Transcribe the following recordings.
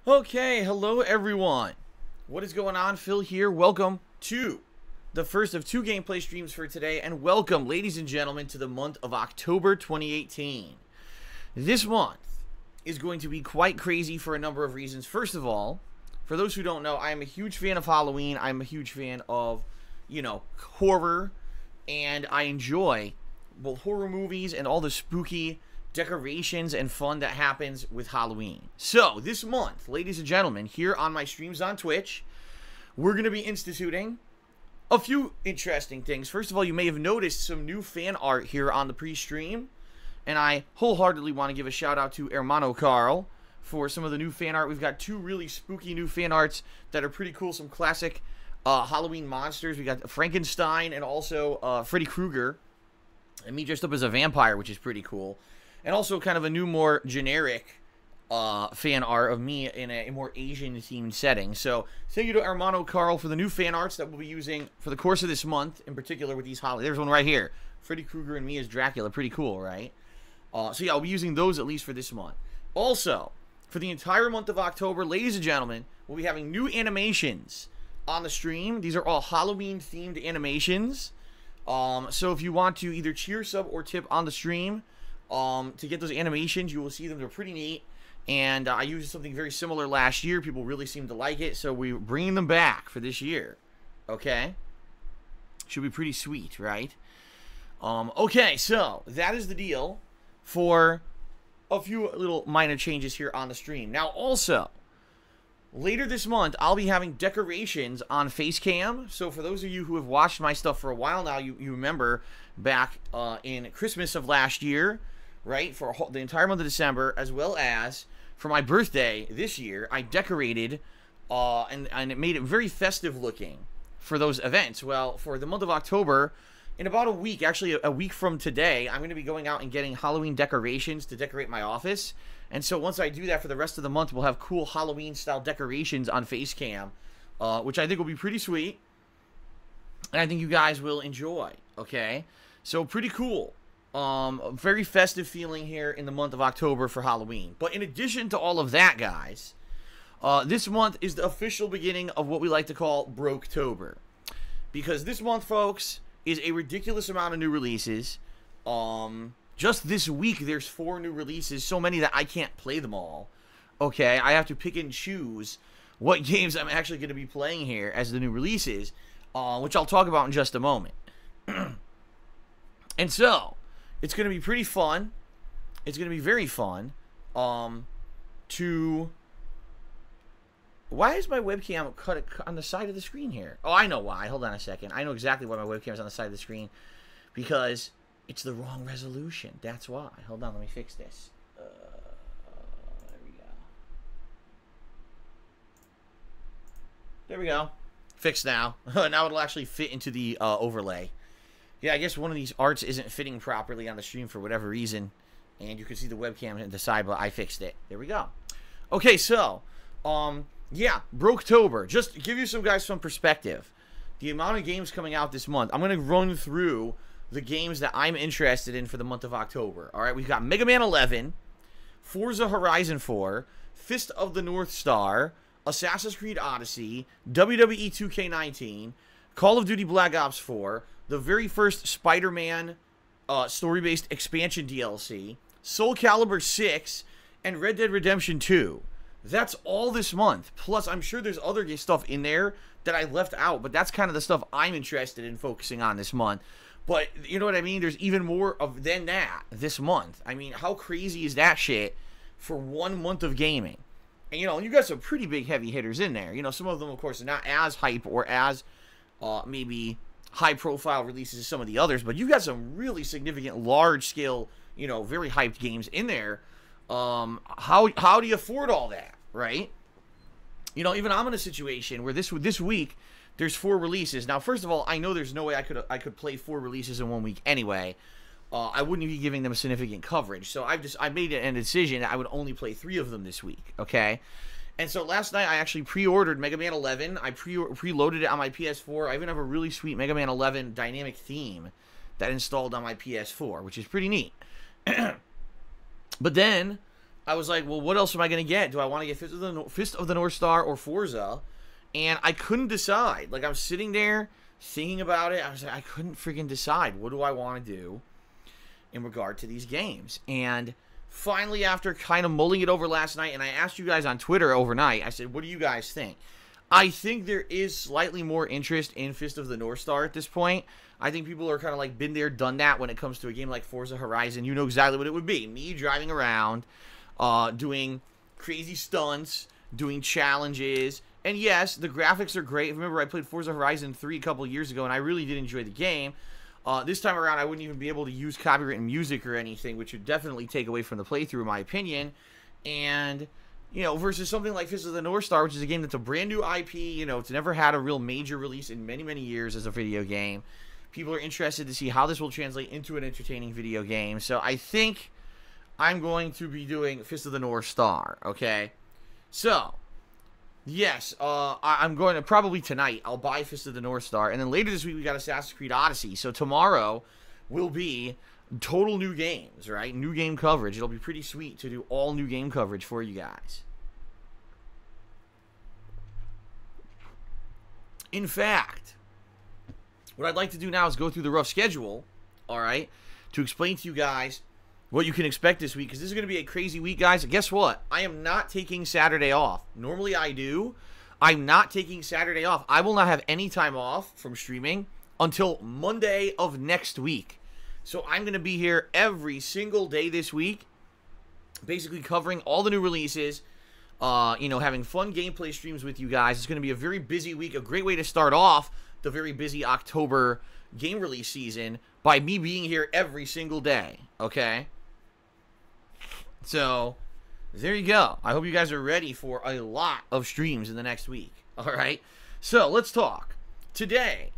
Okay, hello everyone. What is going on? Phil here. Welcome to the first of two gameplay streams for today, and welcome, ladies and gentlemen, to the month of October 2018. This month is going to be quite crazy for a number of reasons. First of all, for those who don't know, I am a huge fan of Halloween. I'm a huge fan of, horror, and I enjoy both horror movies and all the spooky decorations and fun that happens with Halloween. So, this month, ladies and gentlemen, here on my streams on Twitch, we're going to be instituting a few interesting things. First of all, you may have noticed some new fan art here on the pre-stream, and I wholeheartedly want to give a shout out to Hermano Carl for some of the new fan art. We've got two really spooky new fan arts that are pretty cool, some classic Halloween monsters. We got Frankenstein and also Freddy Krueger, and me dressed up as a vampire, which is pretty cool. And also kind of a new, more generic fan art of me in a more Asian-themed setting. So, thank you to Hermano Carl for the new fan arts that we'll be using for the course of this month, in particular with these holidays. There's one right here. Freddy Krueger and me as Dracula. Pretty cool, right? So, yeah, I'll be using those at least for this month. Also, for the entire month of October, ladies and gentlemen, we'll be having new animations on the stream. These are all Halloween-themed animations. So, if you want to either cheer, sub, or tip on the stream, to get those animations, you will see them. They're pretty neat, and I used something very similar last year. People really seemed to like it, so we're bringing them back for this year. Okay, should be pretty sweet, right? Okay, so that is the deal for a few little minor changes here on the stream. Now, also, later this month, I'll be having decorations on Facecam. So for those of you who have watched my stuff for a while now, you remember back in Christmas of last year, right, for the entire month of December, as well as for my birthday this year, I decorated and it made it very festive looking for those events. Well, for the month of October, in about a week, actually a week from today, I'm going to be going out and getting Halloween decorations to decorate my office. And so once I do that for the rest of the month, we'll have cool Halloween-style decorations on Facecam, which I think will be pretty sweet, and I think you guys will enjoy, okay? So pretty cool. Very festive feeling here in the month of October for Halloween. But in addition to all of that, guys, this month is the official beginning of what we like to call Broketober. Because this month, folks, is a ridiculous amount of new releases. Just this week, there's 4 new releases, so many that I can't play them all. Okay, I have to pick and choose what games I'm actually going to be playing here as the new releases, which I'll talk about in just a moment. And so, it's going to be pretty fun. It's going to be very fun to... Why is my webcam cut on the side of the screen here? Oh, I know why. Hold on a second. I know exactly why my webcam is on the side of the screen. Because it's the wrong resolution. That's why. Hold on, let me fix this. There we go. There we go. Fixed now. Now it'll actually fit into the overlay. Yeah, I guess one of these arts isn't fitting properly on the stream for whatever reason. And you can see the webcam at the side, but I fixed it. There we go. Okay, so, yeah, Broketober. Just to give you some perspective. The amount of games coming out this month. I'm going to run through the games that I'm interested in for the month of October. All right, we've got Mega Man 11, Forza Horizon 4, Fist of the North Star, Assassin's Creed Odyssey, WWE 2K19, Call of Duty Black Ops 4, the very first Spider-Man story-based expansion DLC, Soul Calibur 6, and Red Dead Redemption 2. That's all this month. Plus, I'm sure there's other stuff in there that I left out, but that's kind of the stuff I'm interested in focusing on this month. But, you know what I mean? There's even more than that this month. I mean, how crazy is that shit for 1 month of gaming? And, you got some pretty big heavy hitters in there. Some of them, of course, are not as hype or as maybe high-profile releases as some of the others. But you got some really significant, large-scale, very hyped games in there. How do you afford all that, right? Even I'm in a situation where this week there's 4 releases. Now, first of all, I know there's no way I could play 4 releases in 1 week anyway. I wouldn't be giving them significant coverage. So I made a decision that I would only play 3 of them this week, okay? And so last night I actually pre-ordered Mega Man 11. I preloaded it on my PS4. I even have a really sweet Mega Man 11 dynamic theme that installed on my PS4, which is pretty neat. But then I was like, well, what else am I going to get? Do I want to get Fist of the North Star or Forza? And I couldn't decide. Like, I was sitting there thinking about it. I was like, I couldn't freaking decide. What do I want to do in regard to these games? And finally, after kind of mulling it over last night, and I asked you guys on Twitter overnight, I said, what do you guys think? I think there is slightly more interest in Fist of the North Star at this point. I think people are kind of like been there, done that when it comes to a game like Forza Horizon. You know exactly what it would be. Me driving around, doing crazy stunts, doing challenges. And yes, the graphics are great. Remember, I played Forza Horizon 3 a couple years ago, and I really did enjoy the game. This time around, I wouldn't even be able to use copywritten music or anything, which would definitely take away from the playthrough, in my opinion. And, you know, versus something like Fist of the North Star, which is a game that's a brand new IP. You know, it's never had a real major release in many, many years as a video game. People are interested to see how this will translate into an entertaining video game. So I think I'm going to be doing Fist of the North Star, okay? So, yes, I'm going to probably tonight, I'll buy Fist of the North Star. And then later this week, we got Assassin's Creed Odyssey. So tomorrow will be total new games, right? New game coverage. It'll be pretty sweet to do all new game coverage for you guys. In fact, what I'd like to do now is go through the rough schedule, all right, to explain to you guys what you can expect this week, because this is going to be a crazy week, guys. Guess what? I am not taking Saturday off. Normally I do. I'm not taking Saturday off. I will not have any time off from streaming until Monday of next week. So I'm going to be here every single day this week, basically covering all the new releases, you know, having fun gameplay streams with you guys. It's going to be a very busy week, a great way to start off the very busy October game release season by me being here every single day, okay? So, there you go. I hope you guys are ready for a lot of streams in the next week, all right? So, let's talk. Today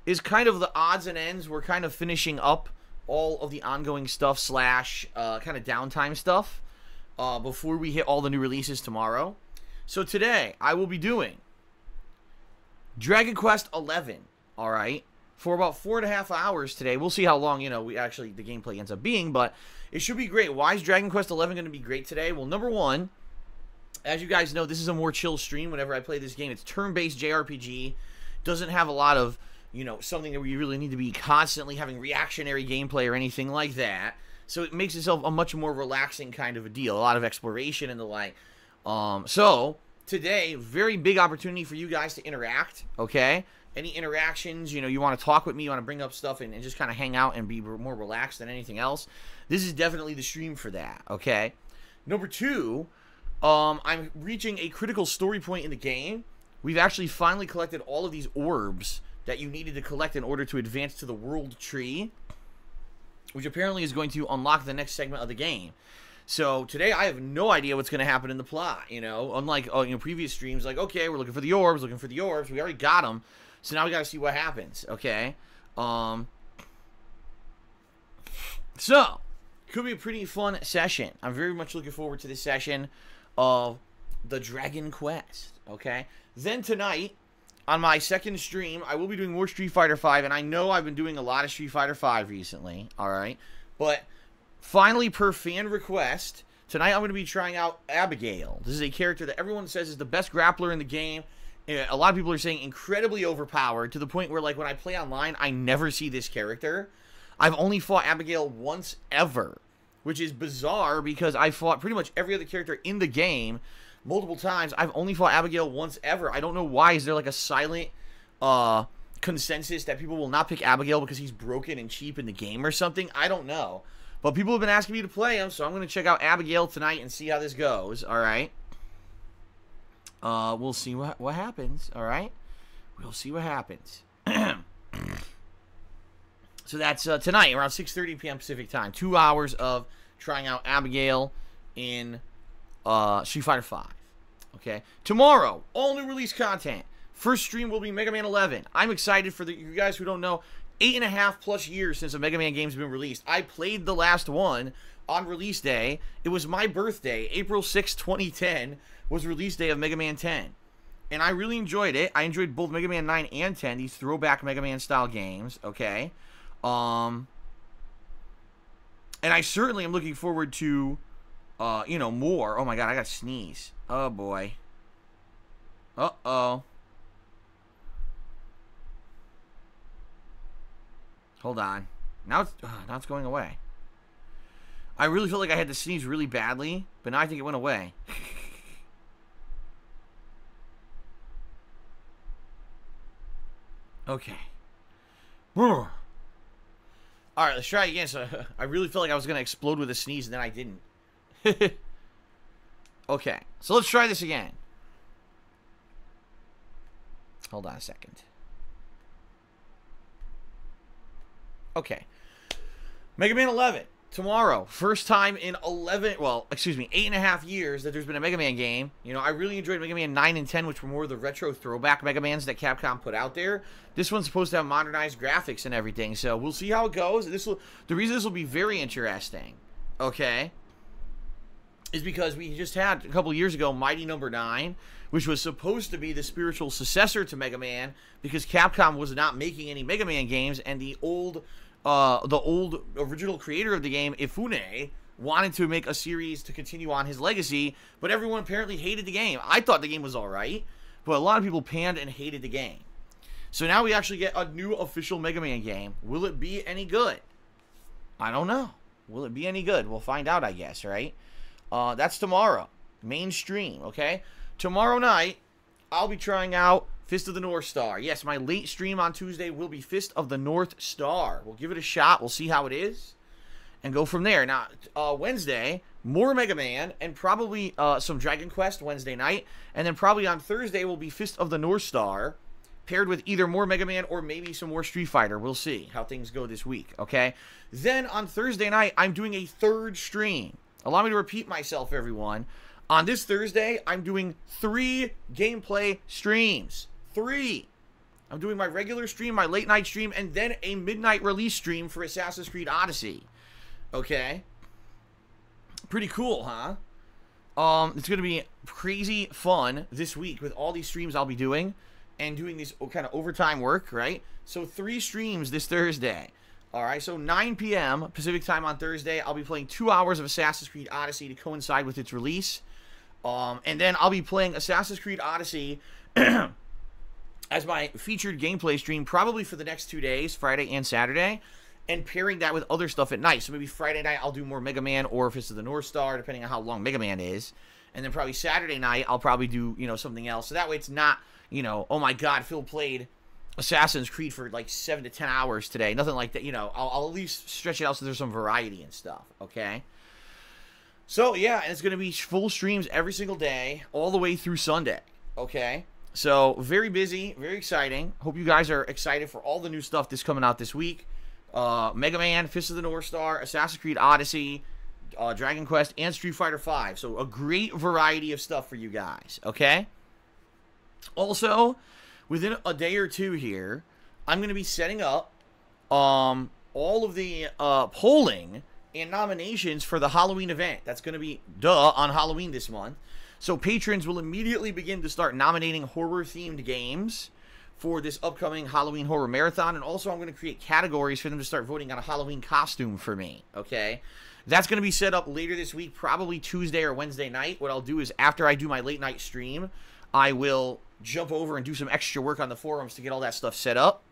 is kind of the odds and ends. We're kind of finishing up all of the ongoing stuff slash kind of downtime stuff before we hit all the new releases tomorrow. So, today, I will be doing Dragon Quest 11, all right, for about 4.5 hours today. We'll see how long, you know, the gameplay ends up being, but it should be great. Why is Dragon Quest 11 going to be great today? Well, number one, as you guys know, this is a more chill stream whenever I play this game. It's turn-based JRPG. Doesn't have a lot of, you know, something that we really need to be constantly having reactionary gameplay or anything like that. So it makes itself a much more relaxing kind of a deal. A lot of exploration and the like. So today, very big opportunity for you guys to interact, okay? Any interactions, you know, you want to talk with me, you want to bring up stuff and just kind of hang out and be more relaxed than anything else, this is definitely the stream for that, okay? Number two, I'm reaching a critical story point in the game. We've actually finally collected all of these orbs that you needed to collect in order to advance to the world tree, which apparently is going to unlock the next segment of the game. So today I have no idea what's going to happen in the plot, you know, unlike previous streams, like, okay, we're looking for the orbs, we already got them, so now we got to see what happens, okay? So, could be a pretty fun session. I'm very much looking forward to this session of the Dragon Quest, okay? Then tonight, on my second stream, I will be doing more Street Fighter V, and I know I've been doing a lot of Street Fighter V recently, alright? But finally, per fan request, tonight I'm going to be trying out Abigail. This is a character that everyone says is the best grappler in the game. A lot of people are saying incredibly overpowered, to the point where, like, when I play online, I never see this character. I've only fought Abigail once ever, which is bizarre because I fought pretty much every other character in the game multiple times. I've only fought Abigail once ever. I don't know why. Is there, like, a silent consensus that people will not pick Abigail because he's broken and cheap in the game or something? I don't know. But people have been asking me to play him, so I'm going to check out Abigail tonight and see how this goes, alright? We'll see what happens, alright? We'll see what happens. So that's tonight, around 6:30 p.m. Pacific time. 2 hours of trying out Abigail in Street Fighter V. Okay? Tomorrow, all new release content. First stream will be Mega Man 11. I'm excited for you guys who don't know. 8.5+ years since a Mega Man game's been released. I played the last one on release day. It was my birthday. April 6, 2010 was release day of Mega Man 10. And I really enjoyed it. I enjoyed both Mega Man 9 and 10, these throwback Mega Man style games, okay? And I certainly am looking forward to you know, more. Oh my god, I got to sneeze. Oh boy. Uh-oh. Hold on. Now it's going away. I really felt like I had to sneeze really badly, but now I think it went away. Okay. Alright, let's try again. So, I really felt like I was going to explode with a sneeze, and then I didn't. Okay, so let's try this again. Hold on a second. Okay. Mega Man 11. Tomorrow. First time in 8.5 years that there's been a Mega Man game. You know, I really enjoyed Mega Man 9 and 10, which were more of the retro throwback Mega Mans that Capcom put out there. This one's supposed to have modernized graphics and everything, so we'll see how it goes. The reason this will be very interesting, okay, is because we just had, a couple years ago, Mighty Number 9, which was supposed to be the spiritual successor to Mega Man, because Capcom was not making any Mega Man games, and the old original creator of the game, Ifune, wanted to make a series to continue on his legacy, but everyone apparently hated the game. I thought the game was alright, but a lot of people panned and hated the game. So now we actually get a new official Mega Man game. Will it be any good? I don't know. Will it be any good? We'll find out, I guess, right? That's tomorrow. Mainstream, okay? Tomorrow night, I'll be trying out Fist of the North Star. Yes, my late stream on Tuesday will be Fist of the North Star. We'll give it a shot. We'll see how it is and go from there. Now, Wednesday, more Mega Man and probably some Dragon Quest Wednesday night. And then probably on Thursday will be Fist of the North Star paired with either more Mega Man or maybe some more Street Fighter. We'll see how things go this week, okay? Then on Thursday night, I'm doing a third stream. Allow me to repeat myself, everyone. On this Thursday, I'm doing 3 gameplay streams. 3. I'm doing my regular stream, my late night stream, and then a midnight release stream for Assassin's Creed Odyssey. Okay? Pretty cool, huh? It's going to be crazy fun this week with all these streams I'll be doing and doing this kind of overtime work, right? So 3 streams this Thursday. Alright, so 9 p.m. Pacific time on Thursday, I'll be playing 2 hours of Assassin's Creed Odyssey to coincide with its release. And then I'll be playing Assassin's Creed Odyssey as my featured gameplay stream probably for the next 2 days, Friday and Saturday, and pairing that with other stuff at night. So maybe Friday night I'll do more Mega Man or Fist of the North Star, depending on how long Mega Man is. And then probably Saturday night I'll probably do, you know, something else. So that way it's not, you know, oh my god, Phil played Assassin's Creed for like 7 to 10 hours today. Nothing like that, you know. I'll at least stretch it out so there's some variety and stuff, okay? So, yeah, and it's going to be full streams every single day, all the way through Sunday, okay? So, very busy, very exciting. Hope you guys are excited for all the new stuff that's coming out this week. Mega Man, Fist of the North Star, Assassin's Creed Odyssey, Dragon Quest, and Street Fighter V. So, a great variety of stuff for you guys, okay? Also, within a day or two here, I'm going to be setting up all of the polling and nominations for the Halloween event. That's going to be, on Halloween this month. So patrons will immediately begin to start nominating horror-themed games for this upcoming Halloween Horror Marathon. And also I'm going to create categories for them to start voting on a Halloween costume for me, okay? That's going to be set up later this week, probably Tuesday or Wednesday night. What I'll do is after I do my late night stream, I will jump over and do some extra work on the forums to get all that stuff set up.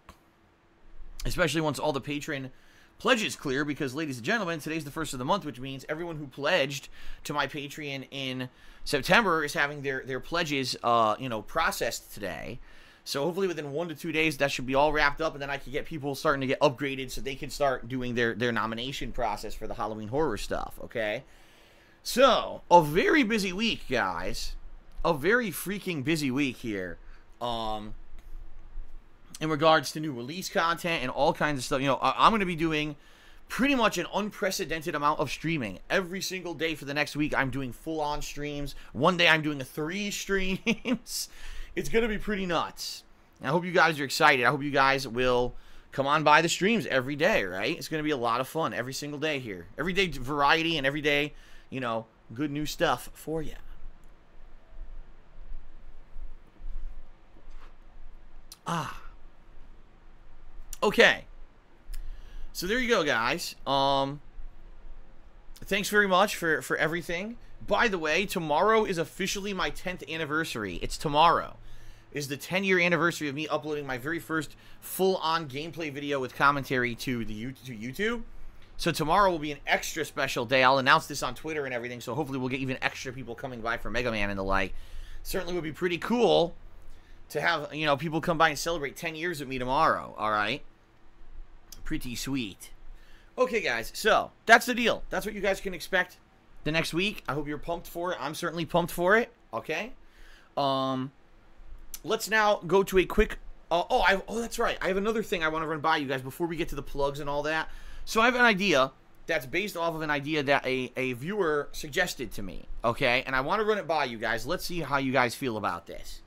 Especially once all the patron pledges clear, because, ladies and gentlemen, today's the first of the month, which means everyone who pledged to my Patreon in September is having their pledges, you know, processed today. So hopefully within 1 to 2 days, that should be all wrapped up, and then I can get people starting to get upgraded so they can start doing their nomination process for the Halloween horror stuff, okay? So, a very busy week, guys. A very freaking busy week here. In regards to new release content and all kinds of stuff. You know, I'm going to be doing pretty much an unprecedented amount of streaming. Every single day for the next week, I'm doing full-on streams. One day, I'm doing 3 streams. It's going to be pretty nuts. And I hope you guys are excited. I hope you guys will come on by the streams every day, right? It's going to be a lot of fun every single day here. Every day variety and every day, you know, good new stuff for you. Okay. So there you go, guys. thanks very much for everything. By the way, tomorrow is officially my 10th anniversary. It's tomorrow. Is the 10-year anniversary of me uploading my very first full-on gameplay video with commentary to YouTube. So tomorrow will be an extra special day. I'll announce this on Twitter and everything, so hopefully we'll get even extra people coming by for Mega Man and the like. Certainly would be pretty cool to have, you know, people come by and celebrate 10 years with me tomorrow, all right? Pretty sweet. Okay, guys, so that's the deal. That's what you guys can expect the next week. I hope you're pumped for it. I'm certainly pumped for it, okay? Let's now go to a quick... oh, that's right. I have another thing I want to run by you guys before we get to the plugs and all that. So I have an idea that's based off of an idea that a viewer suggested to me, okay? And I want to run it by you guys. Let's see how you guys feel about this.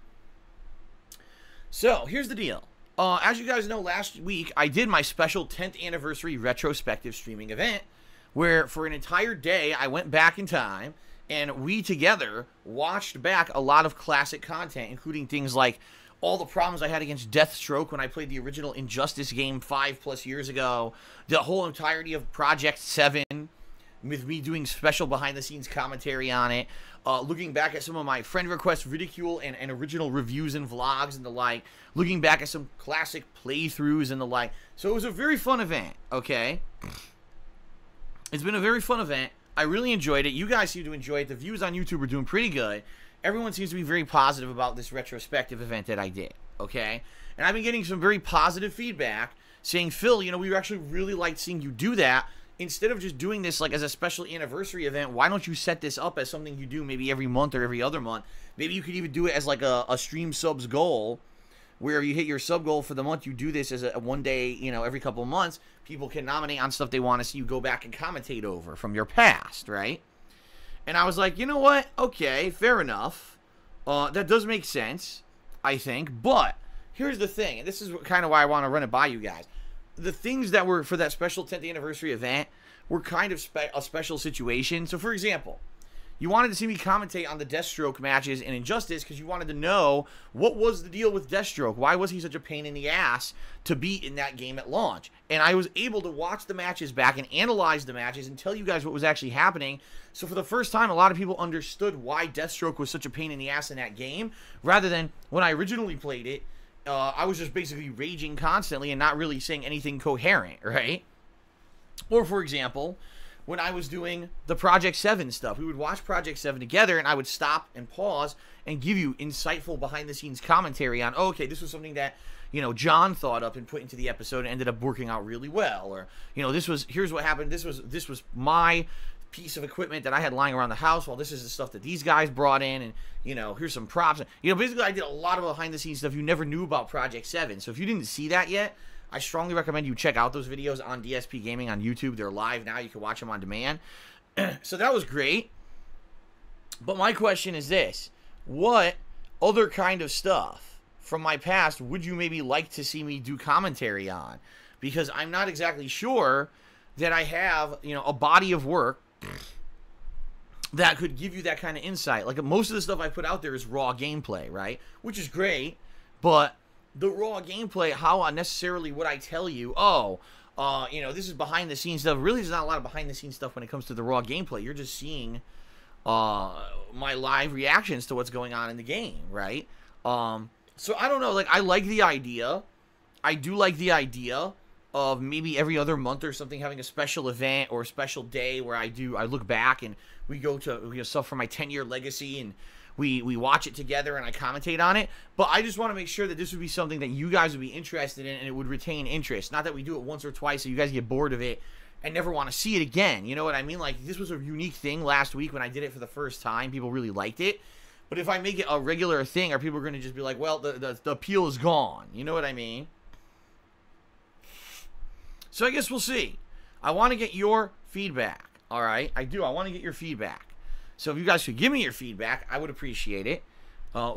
So, here's the deal. As you guys know, last week, I did my special 10th anniversary retrospective streaming event, where for an entire day, I went back in time, and we together watched back a lot of classic content, including things like all the problems I had against Deathstroke when I played the original Injustice game 5+ years ago, the whole entirety of Project 7, with me doing special behind-the-scenes commentary on it, looking back at some of my friend requests, ridicule, and original reviews and vlogs and the like, looking back at some classic playthroughs and the like. So it was a very fun event, okay? It's been a very fun event. I really enjoyed it. You guys seem to enjoy it. The views on YouTube are doing pretty good. Everyone seems to be very positive about this retrospective event that I did, okay? And I've been getting some very positive feedback saying, Phil, you know, we actually really liked seeing you do that. Instead of just doing this like as a special anniversary event, why don't you set this up as something you do maybe every month or every other month? Maybe you could even do it as like a stream subs goal, where you hit your sub goal for the month, you do this as a one day, you know, every couple of months. People can nominate on stuff they want to see you go back and commentate over from your past, right? And I was like, you know what? Okay, fair enough. That does make sense, I think. But here's the thing, and this is kind of why I want to run it by you guys. The things that were for that special 10th anniversary event were kind of a special situation. So, for example, you wanted to see me commentate on the Deathstroke matches in Injustice because you wanted to know what was the deal with Deathstroke. Why was he such a pain in the ass to beat in that game at launch? And I was able to watch the matches back and analyze the matches and tell you guys what was actually happening. So for the first time, a lot of people understood why Deathstroke was such a pain in the ass in that game, rather than when I originally played it, I was just basically raging constantly and not really saying anything coherent, right? Or, for example, when I was doing the Project 7 stuff, we would watch Project 7 together, and I would stop and pause and give you insightful behind-the-scenes commentary on, oh, okay, this was something that, you know, John thought up and put into the episode and ended up working out really well. Or, you know, here's what happened. This was my piece of equipment that I had lying around the house, while this is the stuff that these guys brought in, and, you know, here's some props. You know, basically I did a lot of behind-the-scenes stuff you never knew about Project 7. So if you didn't see that yet, I strongly recommend you check out those videos on DSPGaming on YouTube. They're live now. You can watch them on demand. So that was great. But my question is this. What other kind of stuff from my past would you maybe like to see me do commentary on? Because I'm not exactly sure that I have, you know, a body of work that could give you that kind of insight. Like, most of the stuff I put out there is raw gameplay, right? Which is great, but the raw gameplay, how unnecessarily would I tell you, oh, you know, this is behind-the-scenes stuff. Really, there's not a lot of behind-the-scenes stuff when it comes to the raw gameplay. You're just seeing my live reactions to what's going on in the game, right? So, I don't know. Like, I like the idea. I do like the idea of maybe every other month or something having a special event or a special day where I look back and we go to, you know, stuff from my 10-year legacy, and we watch it together and I commentate on it. But I just want to make sure that this would be something that you guys would be interested in and it would retain interest. Not that we do it once or twice so you guys get bored of it and never want to see it again. You know what I mean? Like, this was a unique thing last week when I did it for the first time. People really liked it. But if I make it a regular thing, are people going to just be like, well, the appeal is gone? You know what I mean? So I guess we'll see. I want to get your feedback. All right? I do. I want to get your feedback. So if you guys could give me your feedback, I would appreciate it. I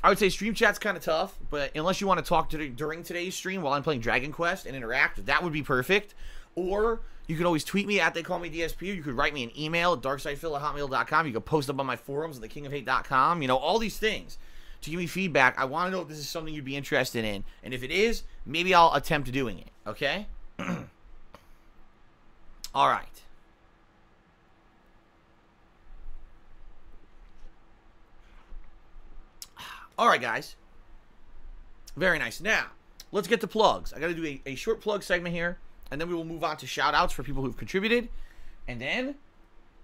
would say stream chat's kind of tough, but unless you want to talk during today's stream while I'm playing Dragon Quest and interact, that would be perfect. Or you can always tweet me at TheyCallMeDSP. You could write me an email at darksidefil@hotmail.com. You could post up on my forums at thekingofhate.com. You know, all these things to give me feedback. I want to know if this is something you'd be interested in. And if it is, maybe I'll attempt doing it. Okay? All right. All right, guys. Very nice. Now, let's get to plugs. I got to do a short plug segment here, and then we will move on to shout-outs for people who've contributed, and then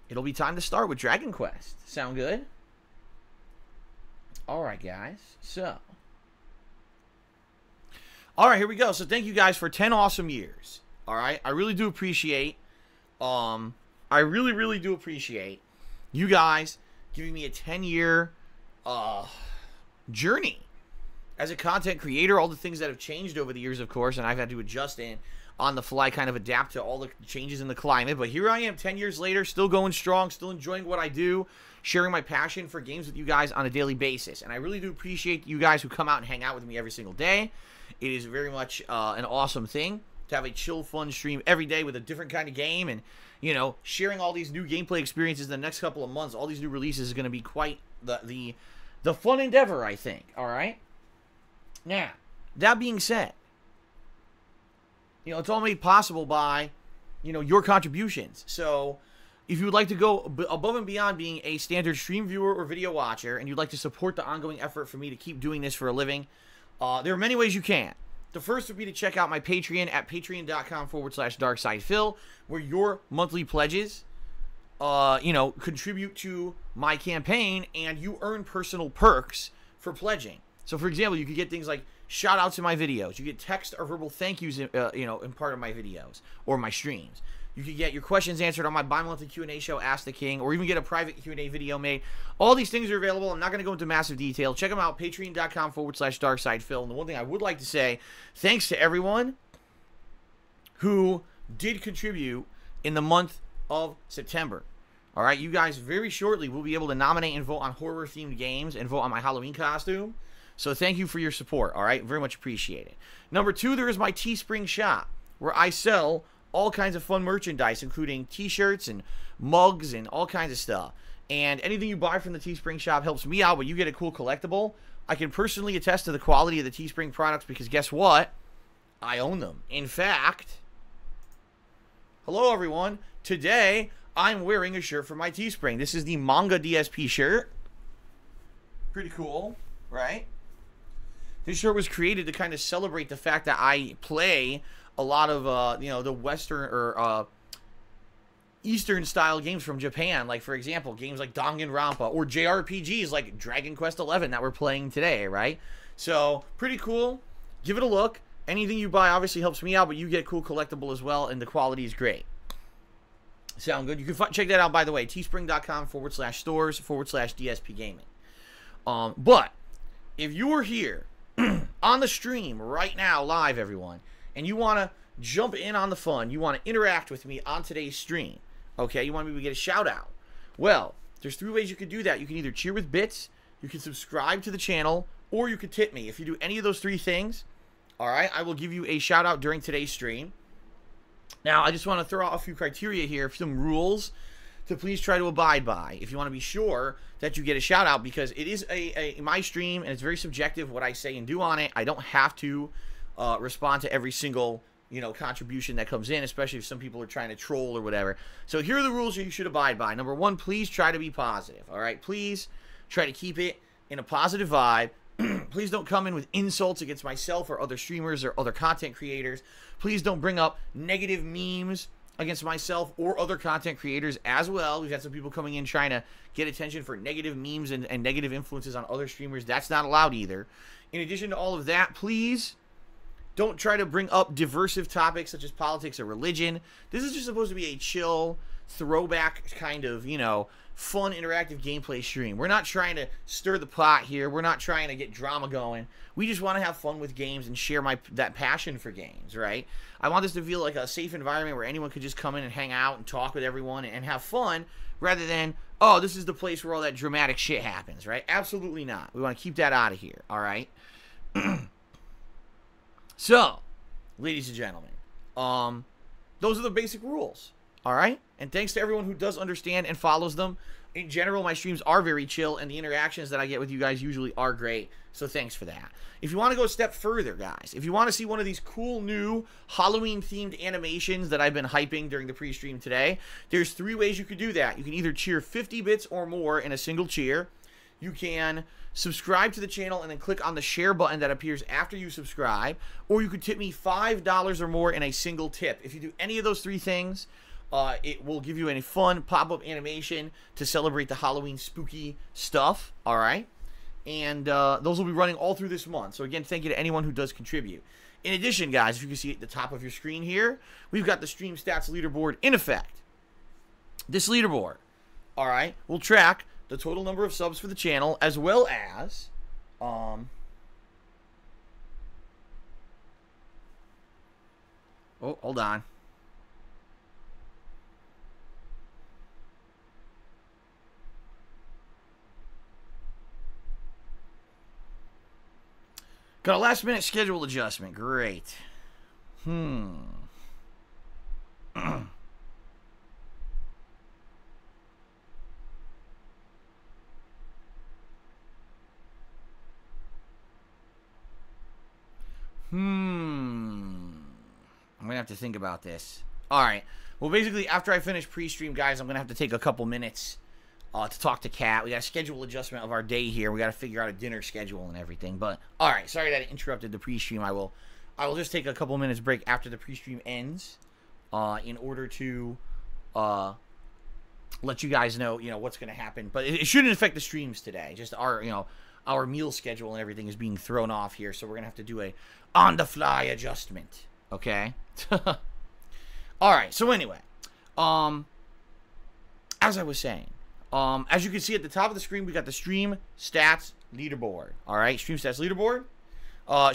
it'll be time to start with Dragon Quest. Sound good? All right, guys. So, all right, here we go. So, thank you guys for 10 awesome years. All right, I really do appreciate. I really do appreciate you guys giving me a 10-year journey as a content creator. All the things that have changed over the years, of course, and I've had to adjust in on the fly, kind of adapt to all the changes in the climate. But here I am 10 years later, still going strong, still enjoying what I do, sharing my passion for games with you guys on a daily basis. And I really do appreciate you guys who come out and hang out with me every single day. It is very much an awesome thing to have a chill, fun stream every day with a different kind of game, and, you know, sharing all these new gameplay experiences in the next couple of months. All these new releases is going to be quite the fun endeavor, I think. All right. Now, that being said, you know, it's all made possible by, you know, your contributions. So, if you would like to go above and beyond being a standard stream viewer or video watcher, and you'd like to support the ongoing effort for me to keep doing this for a living, there are many ways you can. The first would be to check out my Patreon at patreon.com/darksidephil, where your monthly pledges, you know, contribute to my campaign, and you earn personal perks for pledging. So, for example, you could get things like shout-outs in my videos. You get text or verbal thank yous, you know, in part of my videos or my streams. You could get your questions answered on my bi-monthly Q&A show, Ask the King, or even get a private Q&A video made. All these things are available. I'm not going to go into massive detail. Check them out, patreon.com/darksidephil. And the one thing I would like to say, thanks to everyone who did contribute in the month of September. All right, you guys very shortly will be able to nominate and vote on horror-themed games and vote on my Halloween costume. So thank you for your support, all right? Very much appreciate it. Number 2, there is my Teespring shop, where I sell all kinds of fun merchandise, including t-shirts and mugs and all kinds of stuff. And anything you buy from the Teespring shop helps me out, but you get a cool collectible. I can personally attest to the quality of the Teespring products because guess what? I own them. In fact, hello everyone. Today, I'm wearing a shirt from my Teespring. This is the Manga DSP shirt. Pretty cool, right? This shirt was created to kind of celebrate the fact that I play a lot of, you know, the Western or Eastern style games from Japan. Like, for example, games like Danganronpa or JRPGs like Dragon Quest XI that we're playing today, right? So, pretty cool. Give it a look. Anything you buy obviously helps me out, but you get a cool collectible as well, and the quality is great. Sound good? You can check that out, by the way, teespring.com/stores/DSPGaming. But if you are here on the stream right now, live, everyone, and you want to jump in on the fun, you want to interact with me on today's stream, okay, you want me to get a shout out, well, there's 3 ways you could do that. You can either cheer with bits, you can subscribe to the channel, or you could tip me. If you do any of those 3 things, all right, I will give you a shout out during today's stream. Now, I just want to throw out a few criteria here, some rules to please try to abide by if you want to be sure that you get a shout out, because it is my stream and it's very subjective what I say and do on it. I don't have to respond to every single, you know, contribution that comes in, especially if some people are trying to troll or whatever. So here are the rules that you should abide by. Number 1, please try to be positive. All right, please try to keep it in a positive vibe. Please don't come in with insults against myself or other streamers or other content creators. Please don't bring up negative memes against myself or other content creators as well. We've had some people coming in trying to get attention for negative memes and negative influences on other streamers. That's not allowed either. In addition to all of that, please don't try to bring up diversive topics such as politics or religion. This is just supposed to be a chill, throwback kind of, you know, fun, interactive gameplay stream. We're not trying to stir the pot here. We're not trying to get drama going. We just want to have fun with games and share that passion for games, right? I want this to feel like a safe environment where anyone could just come in and hang out and talk with everyone and have fun, rather than, oh, this is the place where all that dramatic shit happens, right? Absolutely not. We want to keep that out of here, all right? So, ladies and gentlemen, those are the basic rules, all right? And thanks to everyone who does understand and follows them. In general, my streams are very chill, and the interactions that I get with you guys usually are great, so thanks for that. If you want to go a step further, guys, if you want to see one of these cool new Halloween-themed animations that I've been hyping during the pre-stream today, there's 3 ways you could do that. You can either cheer 50 bits or more in a single cheer. you can subscribe to the channel and then click on the share button that appears after you subscribe, or you could tip me $5 or more in a single tip. If you do any of those three things, it will give you a fun pop-up animation to celebrate the Halloween spooky stuff, all right? And those will be running all through this month. So again, thank you to anyone who does contribute. In addition, guys, if you can see at the top of your screen here, we've got the Stream Stats leaderboard in effect. This leaderboard, all right, will track the total number of subs for the channel, as well as oh, hold on. Got a last minute schedule adjustment. Great. I'm going to have to think about this. All right. Well, basically, after I finish pre-stream, guys, I'm going to have to take a couple minutes to talk to Kat. We got a schedule adjustment of our day here. We got to figure out a dinner schedule and everything. But, all right. Sorry that I interrupted the pre-stream. I will just take a couple minutes break after the pre-stream ends in order to let you guys know, what's going to happen. But it shouldn't affect the streams today. Just our meal schedule and everything is being thrown off here, so we're going to have to do a on-the-fly adjustment, okay? All right, so anyway, as I was saying, as you can see at the top of the screen, we got the Stream Stats leaderboard, all right? Stream Stats leaderboard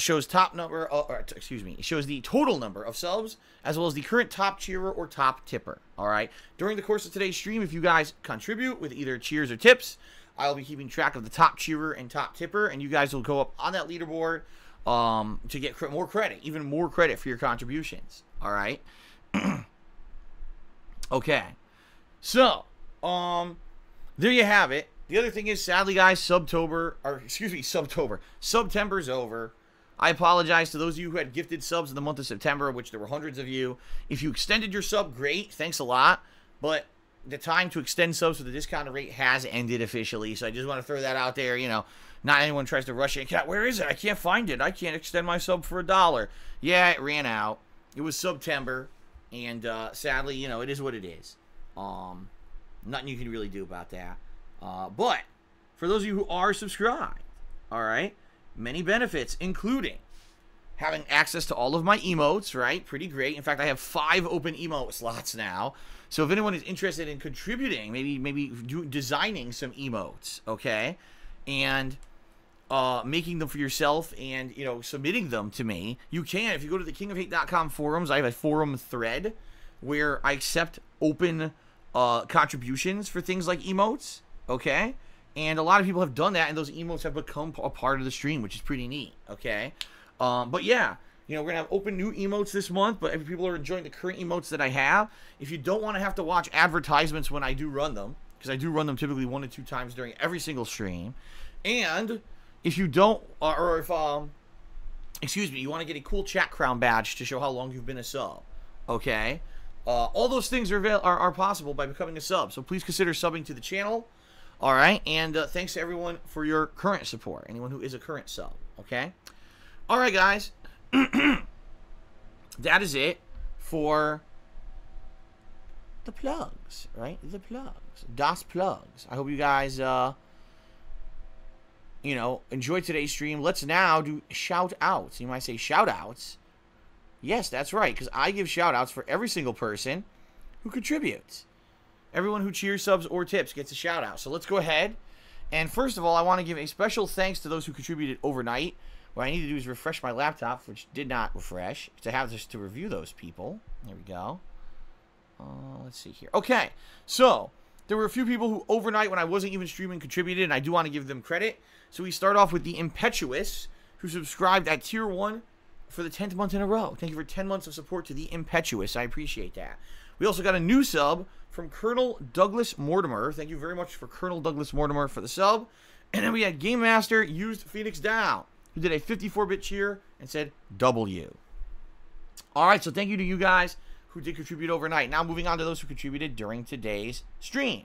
shows it shows the total number of subs, as well as the current top cheerer or top tipper, all right? During the course of today's stream, if you guys contribute with either cheers or tips, I'll be keeping track of the top cheerer and top tipper, and you guys will go up on that leaderboard to get more credit, even more credit for your contributions. All right. Okay. So, there you have it. The other thing is, sadly, guys, September's over. I apologize to those of you who had gifted subs in the month of September, which there were hundreds of you. If you extended your sub, great. Thanks a lot. But the time to extend subs for the discounted rate has ended officially, so I just want to throw that out there. Not anyone tries to rush it. Where is it? I can't find it. I can't extend my sub for $1. Yeah, it ran out. It was September, and sadly, it is what it is. Nothing you can really do about that. But for those of you who are subscribed, all right, many benefits, including having access to all of my emotes, right? Pretty great. In fact, I have 5 open emote slots now. So if anyone is interested in contributing, maybe designing some emotes, okay, and making them for yourself and, submitting them to me, you can. If you go to the kingofhate.com forums, I have a forum thread where I accept open contributions for things like emotes, okay? And a lot of people have done that, and those emotes have become a part of the stream, which is pretty neat, okay? But yeah, we're going to have open new emotes this month, but if people are enjoying the current emotes that I have, if you don't want to have to watch advertisements when I do run them, because I do run them typically 1 to 2 times during every single stream, and if you don't, or if, you want to get a cool chat crown badge to show how long you've been a sub, okay? All those things are possible by becoming a sub, so please consider subbing to the channel, all right? And thanks to everyone for your current support, anyone who is a current sub, okay? All right, guys. That is it for the plugs, right? The plugs. Das Plugs. I hope you guys, enjoyed today's stream. Let's now do shout-outs. You might say shout-outs. Yes, that's right, because I give shout-outs for every single person who contributes. Everyone who cheers, subs, or tips gets a shout-out. So let's go ahead. And first of all, I want to give a special thanks to those who contributed overnight. What I need to do is refresh my laptop, which did not refresh, because I have just to review those people. There we go. Let's see here. Okay, so there were a few people who overnight, when I wasn't even streaming, contributed, and I do want to give them credit. So we start off with the Impetuous, who subscribed at Tier 1 for the 10th month in a row. Thank you for 10 months of support to the Impetuous. I appreciate that. We also got a new sub from Colonel Douglas Mortimer. Thank you very much for Colonel Douglas Mortimer for the sub. And then we had Game Master Used Phoenix Down, who did a 54-bit cheer and said W. All right, so thank you to you guys who did contribute overnight. Now moving on to those who contributed during today's stream.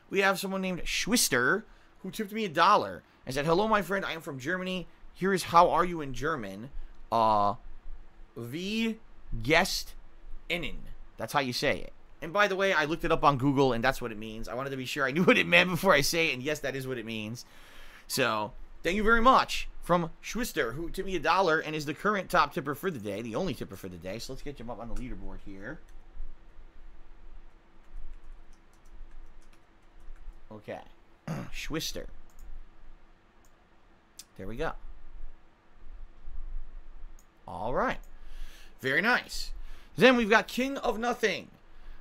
We have someone named Schwister, who tipped me $1 and said, "Hello, my friend. I am from Germany. Here is how are you in German. Wie geht's Ihnen?" That's how you say it. And by the way, I looked it up on Google, and that's what it means. I wanted to be sure I knew what it meant before I say it, and yes, that is what it means. So, thank you very much from Schwister, who tipped me $1 and is the current top tipper for the day, the only tipper for the day. So let's get him up on the leaderboard here. Okay. Schwister. There we go. All right. Very nice. Then we've got King of Nothing,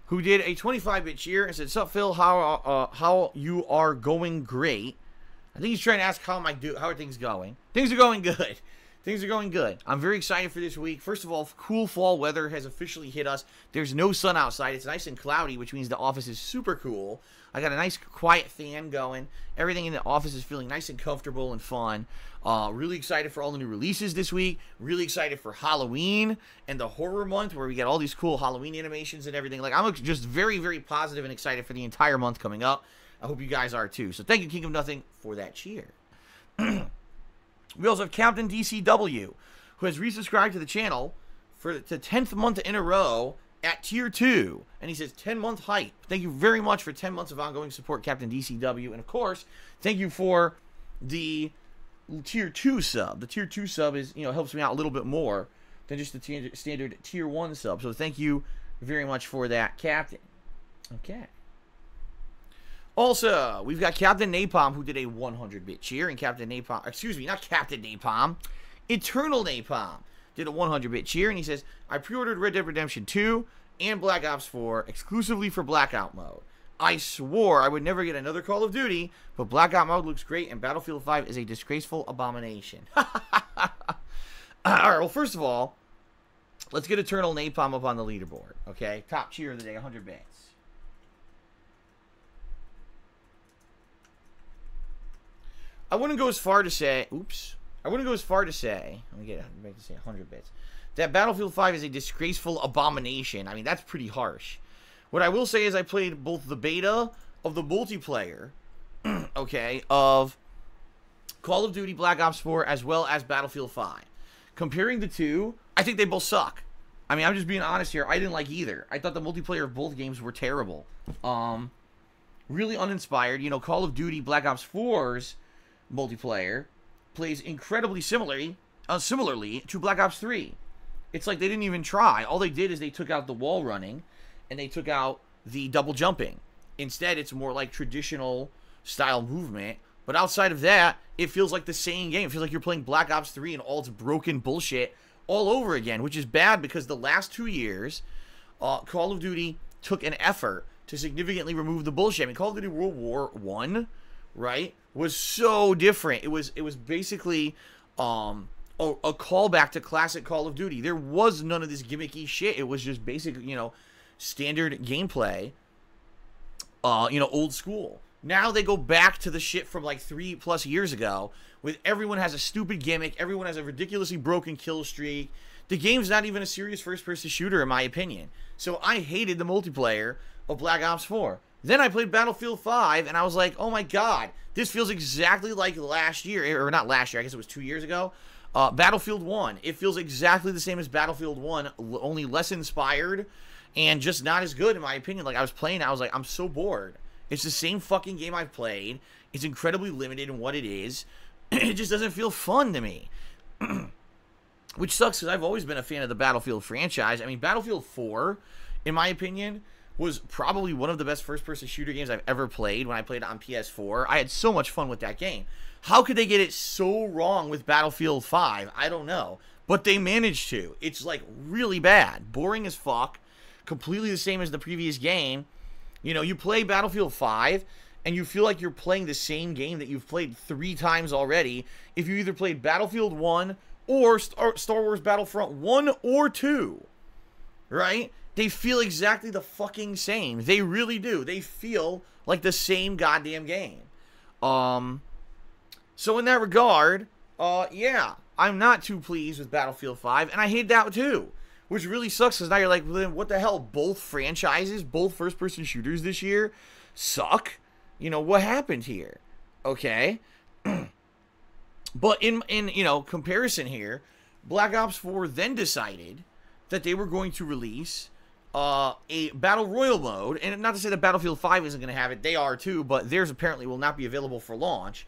who did a 25-bit cheer and said, "Sup, Phil? How you are going? Great." I think he's trying to ask how are things going. Things are going good. Things are going good. I'm very excited for this week. First of all, cool fall weather has officially hit us. There's no sun outside. It's nice and cloudy, which means the office is super cool. I got a nice quiet fan going. Everything in the office is feeling nice and comfortable and fun. Really excited for all the new releases this week. Really excited for Halloween and the horror month, where we get all these cool Halloween animations and everything. Like, I'm just very, very positive and excited for the entire month coming up. I hope you guys are too. So thank you, King of Nothing, for that cheer. We also have Captain DCW, who has resubscribed to the channel for the 10th month in a row at Tier 2. And he says, 10-month hype. Thank you very much for 10 months of ongoing support, Captain DCW. And, of course, thank you for the Tier 2 sub. The Tier 2 sub is, helps me out a little bit more than just the standard Tier 1 sub. So thank you very much for that, Captain. Okay. Also, we've got Captain Napalm, who did a 100-bit cheer, and Captain Napalm, excuse me, not Captain Napalm, Eternal Napalm did a 100-bit cheer, and he says, "I pre-ordered Red Dead Redemption 2 and Black Ops 4 exclusively for Blackout mode. I swore I would never get another Call of Duty, but Blackout mode looks great, and Battlefield 5 is a disgraceful abomination." Alright, well, first of all, let's get Eternal Napalm up on the leaderboard, okay? Top cheer of the day, 100 bits. I wouldn't go as far to say, let me make this say 100 bits, that Battlefield 5 is a disgraceful abomination. I mean, that's pretty harsh. What I will say is I played both the beta of the multiplayer, okay, of Call of Duty Black Ops 4 as well as Battlefield 5. Comparing the two, I think they both suck. I mean, I'm just being honest here. I didn't like either. I thought the multiplayer of both games were terrible. Really uninspired. Call of Duty Black Ops 4's multiplayer plays incredibly similarly to Black Ops 3. It's like they didn't even try. All they did is they took out the wall running and they took out the double jumping. Instead, it's more like traditional style movement. But outside of that, it feels like the same game. It feels like you're playing Black Ops 3 and all its broken bullshit all over again, which is bad because the last 2 years, Call of Duty took an effort to significantly remove the bullshit. I mean, Call of Duty World War I, right, was so different. It was basically a callback to classic Call of Duty. There was none of this gimmicky shit. It was just basic, standard gameplay, old school. Now they go back to the shit from like 3+ years ago, with everyone has a stupid gimmick, everyone has a ridiculously broken kill streak. The game's not even a serious first-person shooter, in my opinion. So I hated the multiplayer of Black Ops 4. Then I played Battlefield 5, and I was like, oh my god, this feels exactly like last year, or not last year, I guess it was 2 years ago. Battlefield 1. It feels exactly the same as Battlefield 1, only less inspired, and just not as good, in my opinion. Like, I was playing, I was like, I'm so bored. It's the same fucking game I've played. It's incredibly limited in what it is. It just doesn't feel fun to me. Which sucks, because I've always been a fan of the Battlefield franchise. I mean, Battlefield 4, in my opinion, was probably one of the best first-person shooter games I've ever played when I played it on PS4. I had so much fun with that game. How could they get it so wrong with Battlefield 5? I don't know. But they managed to. It's, like, really bad. Boring as fuck. Completely the same as the previous game. You play Battlefield 5, and you feel like you're playing the same game that you've played 3 times already if you either played Battlefield 1 or Star Wars Battlefront 1 or 2. Right? They feel exactly the fucking same. They really do. They feel like the same goddamn game. So in that regard, yeah, I'm not too pleased with Battlefield 5, and I hate that too. Which really sucks, because now you're like, well, then what the hell? Both franchises, both first-person shooters this year suck? What happened here? Okay? But in you know, comparison here, Black Ops 4 then decided that they were going to release a Battle Royale mode, and not to say that Battlefield 5 isn't going to have it, they are too, but theirs apparently will not be available for launch,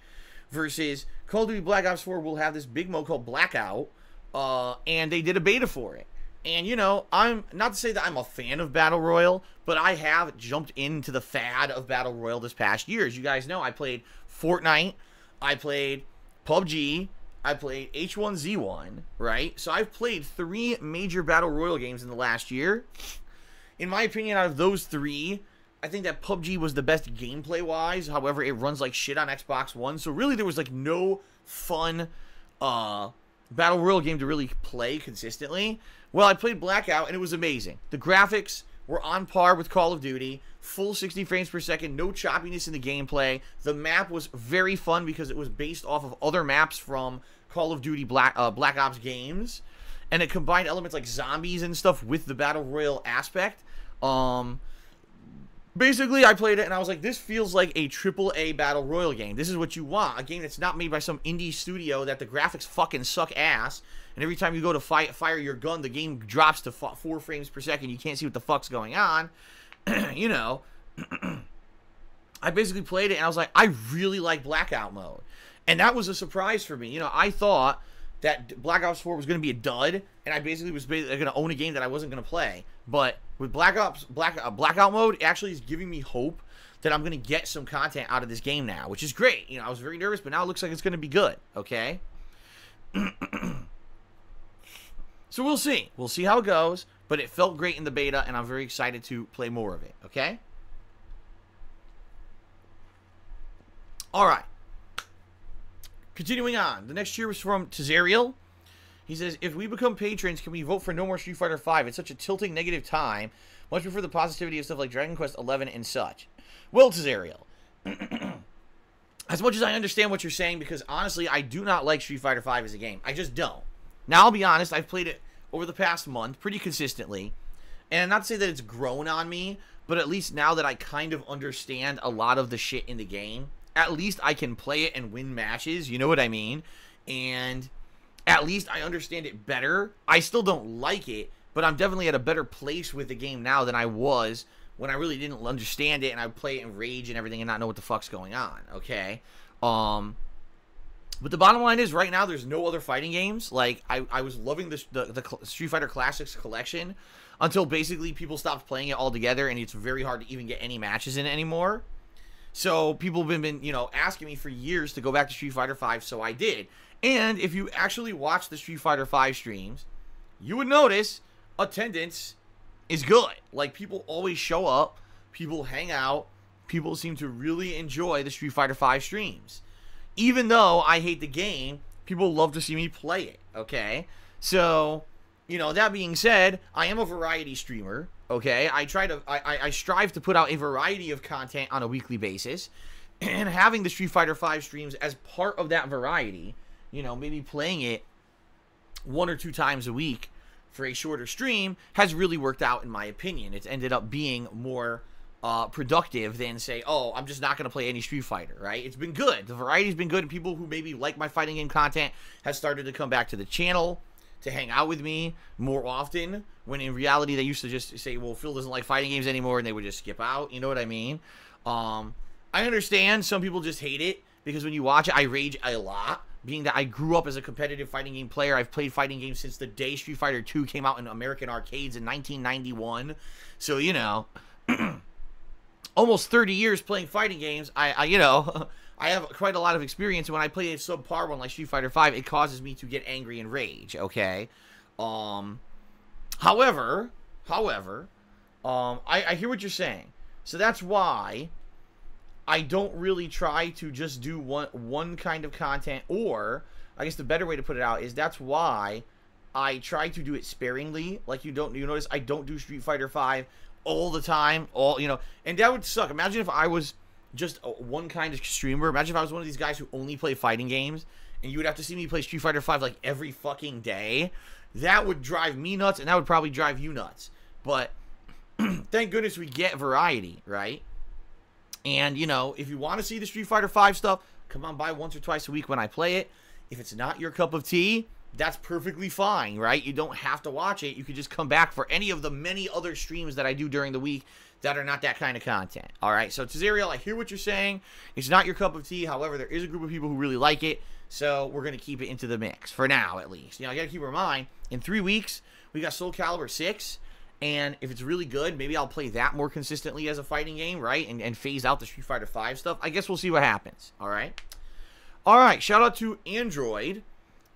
versus Call of Duty Black Ops 4 will have this big mode called Blackout, and they did a beta for it. And, you know, I'm not to say that I'm a fan of Battle Royale, but I have jumped into the fad of Battle Royale this past year. As you guys know, I played Fortnite, I played PUBG, I played H1Z1, right? So I've played 3 major Battle Royale games in the last year. In my opinion, out of those 3, I think that PUBG was the best gameplay-wise. However, it runs like shit on Xbox One. So really, there was like no fun Battle Royale game to really play consistently. Well, I played Blackout, and it was amazing. The graphics were on par with Call of Duty. Full 60 frames per second, no choppiness in the gameplay. The map was very fun because it was based off of other maps from Call of Duty Black Ops games. And it combined elements like zombies and stuff with the Battle Royale aspect. Basically, I played it, and I was like, this feels like a AAA Battle Royale game. This is what you want. A game that's not made by some indie studio that the graphics fucking suck ass. And every time you go to fire your gun, the game drops to 4 frames per second. You can't see what the fuck's going on. You know. I basically played it, and I was like, I really like Blackout mode. And that was a surprise for me. You know, I thought that Black Ops 4 was going to be a dud, and I basically was going to own a game that I wasn't going to play. But with Blackout mode, it actually is giving me hope that I'm going to get some content out of this game now, which is great. You know, I was very nervous, but now it looks like it's going to be good, okay? So we'll see. We'll see how it goes, but it felt great in the beta, and I'm very excited to play more of it, okay? All right. Continuing on. The next cheer was from Tazariel. He says, if we become patrons, can we vote for no more Street Fighter V? It's such a tilting negative time. Much prefer the positivity of stuff like Dragon Quest XI and such. Well, Tazariel, as much as I understand what you're saying, because honestly, I do not like Street Fighter V as a game. I just don't. Now, I'll be honest, I've played it over the past month pretty consistently. And not to say that it's grown on me, but at least now that I kind of understand a lot of the shit in the game, at least I can play it and win matches, you know what I mean? And at least I understand it better. I still don't like it, but I'm definitely at a better place with the game now than I was when I really didn't understand it and I would play it in rage and everything and not know what the fuck's going on, okay? But the bottom line is, right now, there's no other fighting games. Like, I was loving the Street Fighter Classics collection until basically people stopped playing it altogether, and it's very hard to even get any matches in it anymore. So people have been, you know, asking me for years to go back to Street Fighter V, so I did. And if you actually watch the Street Fighter V streams, you would notice attendance is good. Like, people always show up, people hang out, people seem to really enjoy the Street Fighter V streams. Even though I hate the game, people love to see me play it, okay? So, you know, that being said, I am a variety streamer, okay? I strive to put out a variety of content on a weekly basis, and having the Street Fighter V streams as part of that variety, you know, maybe playing it 1 or 2 times a week for a shorter stream has really worked out, in my opinion. It's ended up being more productive than say, oh, I'm just not going to play any Street Fighter, right? It's been good. The variety's been good, and people who maybe like my fighting game content have started to come back to the channel to hang out with me more often, when in reality they used to just say, well, Phil doesn't like fighting games anymore, and they would just skip out, you know what I mean? I understand some people just hate it, because when you watch it, I rage a lot, being that I grew up as a competitive fighting game player. I've played fighting games since the day Street Fighter 2 came out in American arcades in 1991, so, you know, almost 30 years playing fighting games. You know, I have quite a lot of experience. When I play a subpar one like Street Fighter V, it causes me to get angry and rage, okay? However, I hear what you're saying. So that's why I don't really try to just do one kind of content, or I guess the better way to put it out is that's why I try to do it sparingly. Like, you notice I don't do Street Fighter V all the time, you know, and that would suck. Imagine if I was just one kind of streamer. Imagine if I was one of these guys who only play fighting games, and you would have to see me play Street Fighter V like every fucking day. That would drive me nuts, and that would probably drive you nuts. But thank goodness we get variety, right? And, you know, if you want to see the Street Fighter V stuff, come on by once or twice a week when I play it. If it's not your cup of tea, that's perfectly fine, right? You don't have to watch it. You could just come back for any of the many other streams that I do during the week that are not that kind of content. All right, so Tazariel, I hear what you're saying. It's not your cup of tea. However, there is a group of people who really like it, so we're going to keep it into the mix, for now at least. You know, I got to keep in mind, in 3 weeks, we got Soul Calibur 6, and if it's really good, maybe I'll play that more consistently as a fighting game, right? And phase out the Street Fighter 5 stuff. I guess we'll see what happens, all right? All right, shout out to Android,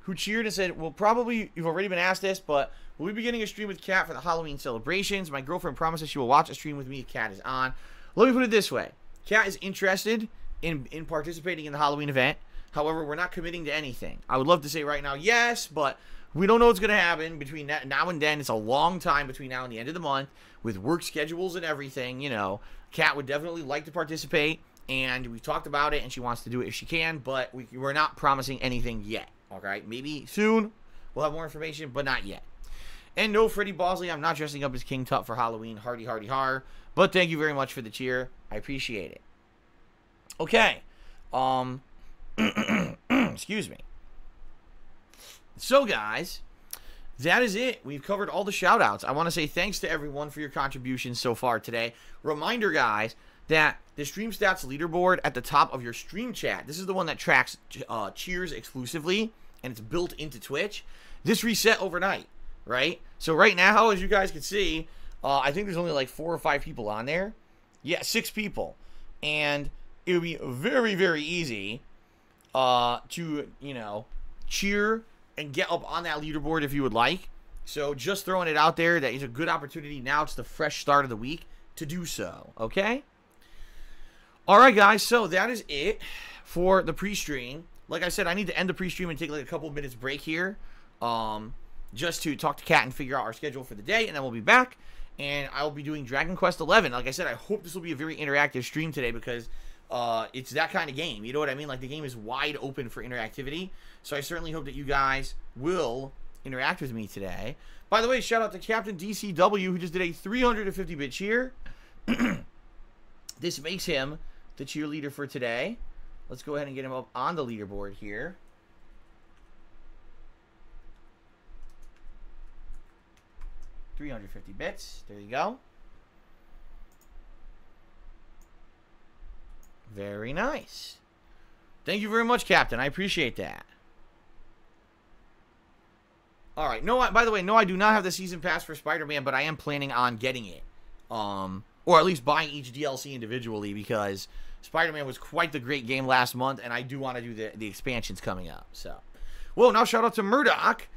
who cheered and said, well, probably you've already been asked this, but will we be getting a stream with Kat for the Halloween celebrations? My girlfriend promises she will watch a stream with me if Kat is on. Let me put it this way. Kat is interested in participating in the Halloween event. However, we're not committing to anything. I would love to say right now, yes, but we don't know what's going to happen between now and then. It's a long time between now and the end of the month with work schedules and everything. You know, Kat would definitely like to participate, and we've talked about it, and she wants to do it if she can, but we're not promising anything yet. All right, maybe soon we'll have more information, but not yet. And no, Freddie Bosley, I'm not dressing up as King Tut for Halloween. Hardy, hardy, har. But thank you very much for the cheer. I appreciate it. Okay. Excuse me. So, guys, that is it. We've covered all the shout-outs. I want to say thanks to everyone for your contributions so far today. Reminder, guys, that the Stream Stats leaderboard at the top of your stream chat, this is the one that tracks cheers exclusively, and it's built into Twitch. This reset overnight, right? So right now, as you guys can see, I think there's only like 4 or 5 people on there. Yeah, 6 people. And it would be very, very easy to, you know, cheer and get up on that leaderboard if you would like. So just throwing it out there, that is a good opportunity now. It's the fresh start of the week to do so, okay? All right, guys, so that is it for the pre-stream. Like I said, I need to end the pre-stream and take like a couple of minutes break here just to talk to Kat and figure out our schedule for the day, and then we'll be back, and I'll be doing Dragon Quest XI. Like I said, I hope this will be a very interactive stream today because it's that kind of game. You know what I mean? Like, the game is wide open for interactivity, so I certainly hope that you guys will interact with me today. By the way, shout out to Captain DCW, who just did a 350-bit cheer. This makes him the cheerleader for today. Let's go ahead and get him up on the leaderboard here. $350 bits. There you go. Very nice. Thank you very much, Captain. I appreciate that. All right. No, by the way, no, I do not have the season pass for Spider-Man, but I am planning on getting it. Or at least buying each DLC individually, because Spider-Man was quite the great game last month, and I do want to do the expansions coming up. So, well, now shout out to Murdoch.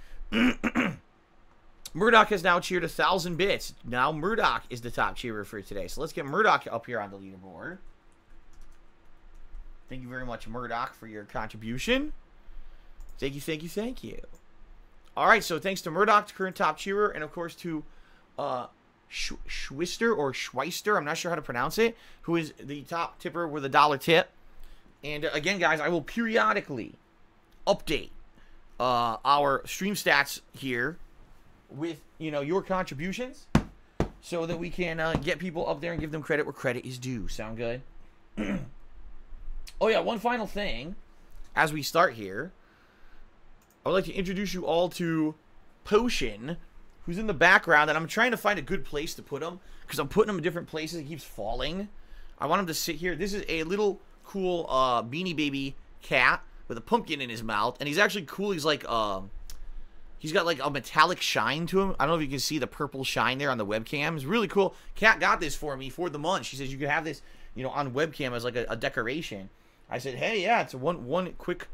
Murdoch has now cheered 1,000 bits. Now Murdoch is the top cheerer for today. So let's get Murdoch up here on the leaderboard. Thank you very much, Murdoch, for your contribution. Thank you, thank you, thank you. All right, so thanks to Murdoch, current top cheerer, and of course to Schwister or Schweister, I'm not sure how to pronounce it, who is the top tipper with a $1 tip. And again, guys, I will periodically update our stream stats here with, you know, your contributions so that we can get people up there and give them credit where credit is due. Sound good? Oh yeah, one final thing as we start here. I would like to introduce you all to Potion, who's in the background, and I'm trying to find a good place to put him because I'm putting him in different places. He keeps falling. I want him to sit here. This is a little cool Beanie Baby cat with a pumpkin in his mouth, and he's actually cool. He's like he's got like a metallic shine to him. I don't know if you can see the purple shine there on the webcam. It's really cool. Kat got this for me for the month. She says you can have this, you know, on webcam as like a decoration. I said, hey, yeah, it's one quick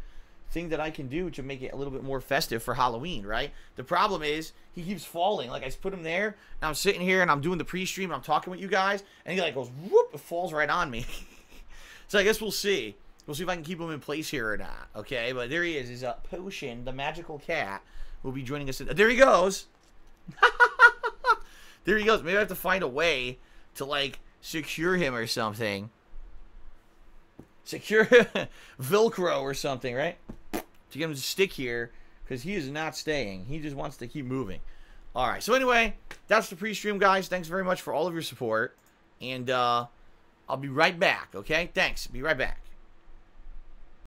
thing that I can do to make it a little bit more festive for Halloween, right? The problem is he keeps falling. Like, I just put him there, and I'm sitting here, and I'm doing the pre-stream, and I'm talking with you guys, and he like goes, whoop, it falls right on me. So I guess we'll see. We'll see if I can keep him in place here or not, okay? But there he is. He's a Potion, the magical cat, will be joining us. There he goes. There he goes. Maybe I have to find a way to, like, secure him or something. Secure Velcro or something, right? To get him to stick here, because he is not staying. He just wants to keep moving. All right. So anyway, that's the pre-stream, guys. Thanks very much for all of your support. And I'll be right back, okay? Thanks. Be right back.